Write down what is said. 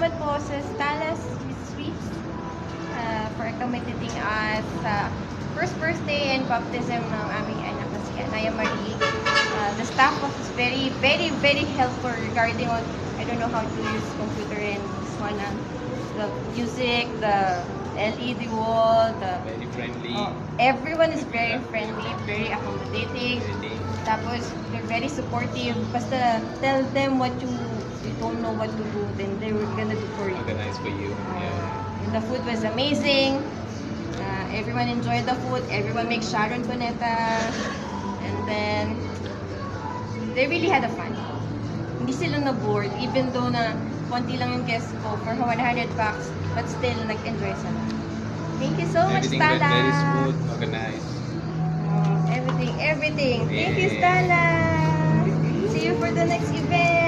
salamat po sa Stala's Sweets for accommodating us sa first birthday and baptism ng aming anak na si Anaya Marie. The staff was very, very, very helpful regarding on, I don't know how to use computer and this one, the music, the LED wall, Very friendly. Everyone is very friendly, very accommodating. Tapos, they're very supportive. Basta tell them what you don't know what to do, then they were gonna do for you. Organized for you. And the food was amazing. Everyone enjoyed the food. Everyone makes Sharon Cuneta. And then, they really had a fun. Hindi sila na-bored, even though na konti lang yung guests ko for 100 bucks, but still, nag-enjoy sila. Thank you so much, Everything Stala. went very smooth, organized. Everything. Thank you, Stala. See you for the next event.